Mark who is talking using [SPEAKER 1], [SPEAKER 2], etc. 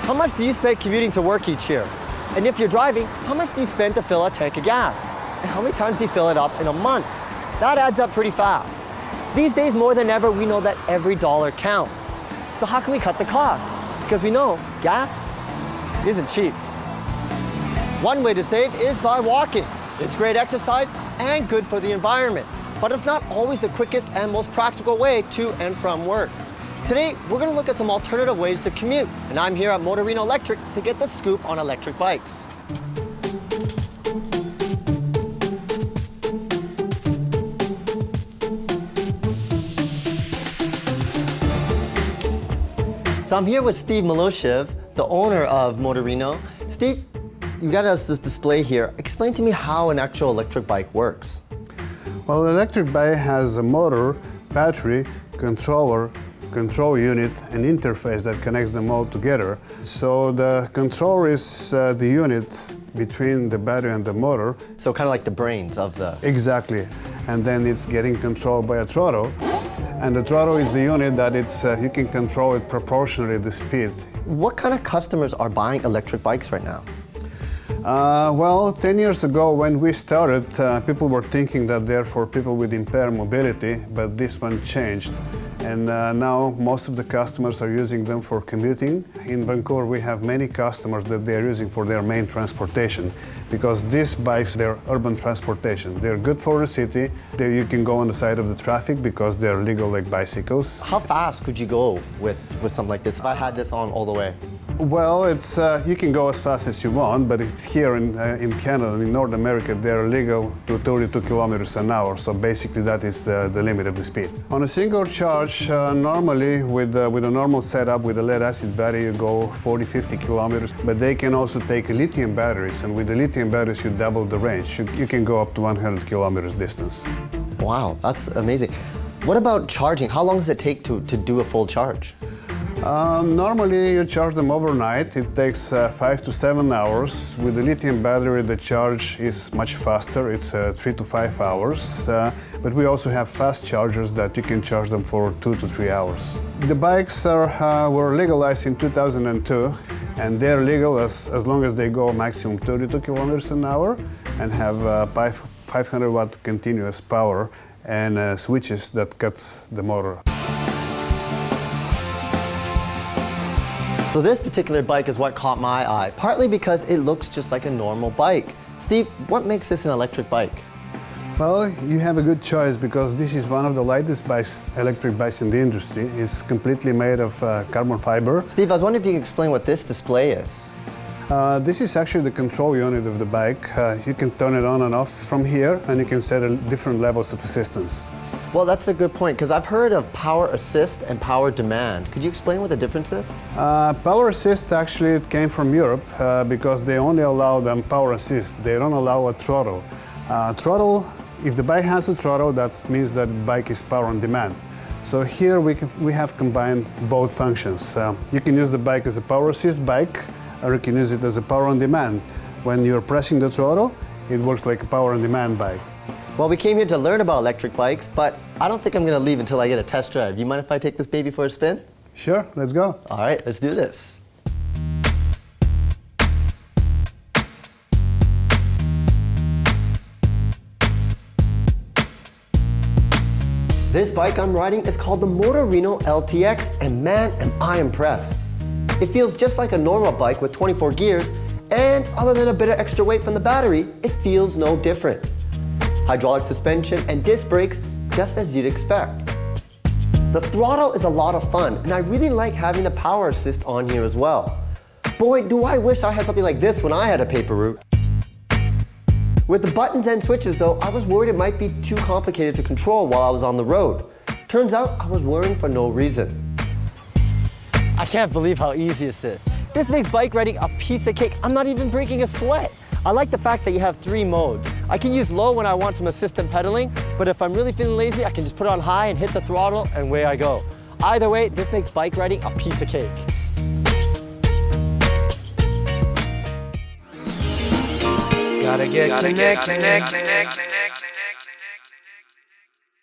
[SPEAKER 1] How much do you spend commuting to work each year? And if you're driving, how much do you spend to fill a tank of gas? And how many times do you fill it up in a month? That adds up pretty fast. These days, more than ever, we know that every dollar counts. So how can we cut the costs? Because we know gas isn't cheap. One way to save is by walking. It's great exercise and good for the environment. But it's not always the quickest and most practical way to and from work. Today, we're going to look at some alternative ways to commute. And I'm here at Motorino Electric to get the scoop on electric bikes. So I'm here with Steve Miloshev, the owner of Motorino. Steve, you got us this display here. Explain to me how an actual electric bike works.
[SPEAKER 2] Well, an electric bike has a motor, battery, controller, control unit, and interface that connects them all together. So the controller is the unit between the battery and the motor.
[SPEAKER 1] So kind of like the brains of the...
[SPEAKER 2] Exactly. And then it's getting controlled by a throttle. And the throttle is the unit that you can control it proportionally to the speed.
[SPEAKER 1] What kind of customers are buying electric bikes right now?
[SPEAKER 2] Well, 10 years ago when we started, people were thinking that they're for people with impaired mobility, but this one changed. And now most of the customers are using them for commuting. In Vancouver, we have many customers that they're using for their main transportation, because these bikes, they're urban transportation. They're good for the city. You can go on the side of the traffic because they're legal like bicycles.
[SPEAKER 1] How fast could you go with something like this if I had this on all the way?
[SPEAKER 2] Well, you can go as fast as you want, but here in Canada, in North America, they're legal to 32 kilometers an hour. So basically, that is the limit of the speed. On a single charge, normally with a normal setup with a lead-acid battery, you go 40-50 kilometers. But they can also take lithium batteries, and with the lithium batteries, you double the range. You can go up to 100 kilometers distance.
[SPEAKER 1] Wow, that's amazing. What about charging? How long does it take to do a full charge?
[SPEAKER 2] Normally you charge them overnight. It takes 5 to 7 hours. With the lithium battery, the charge is much faster. It's 3 to 5 hours. But we also have fast chargers that you can charge them for 2 to 3 hours. The bikes were legalized in 2002, and they're legal as long as they go maximum 32 kilometers an hour and have 500 watt continuous power and switches that cuts the motor.
[SPEAKER 1] So this particular bike is what caught my eye, partly because it looks just like a normal bike. Steve, what makes this an electric bike?
[SPEAKER 2] Well, you have a good choice because this is one of the lightest electric bikes in the industry. It's completely made of carbon fiber.
[SPEAKER 1] Steve, I was wondering if you could explain what this display is.
[SPEAKER 2] This is actually the control unit of the bike. You can turn it on and off from here, and you can set different levels of assistance.
[SPEAKER 1] Well, that's a good point, because I've heard of power assist and power demand. Could you explain what the difference is?
[SPEAKER 2] Power assist actually it came from Europe because they only allow them power assist. They don't allow a throttle. Throttle, if the bike has a throttle, that means that the bike is power on demand. So here we have combined both functions. You can use the bike as a power assist bike, or you can use it as a power on demand. When you're pressing the throttle, it works like a power on demand bike.
[SPEAKER 1] Well, we came here to learn about electric bikes, but I don't think I'm going to leave until I get a test drive. Do you mind if I take this baby for a spin?
[SPEAKER 2] Sure, let's go.
[SPEAKER 1] All right, let's do this. This bike I'm riding is called the Motorino LTX, and man, am I impressed. It feels just like a normal bike with 24 gears, and other than a bit of extra weight from the battery, it feels no different. Hydraulic suspension and disc brakes, just as you'd expect. The throttle is a lot of fun, and I really like having the power assist on here as well. Boy, do I wish I had something like this when I had a paper route. With the buttons and switches though, I was worried it might be too complicated to control while I was on the road. Turns out I was worrying for no reason. I can't believe how easy this is. This makes bike riding a piece of cake. I'm not even breaking a sweat. I like the fact that you have 3 modes. I can use low when I want some assistant pedaling, but if I'm really feeling lazy, I can just put it on high and hit the throttle, and away I go. Either way, this makes bike riding a piece of cake.
[SPEAKER 3] Gotta get connected.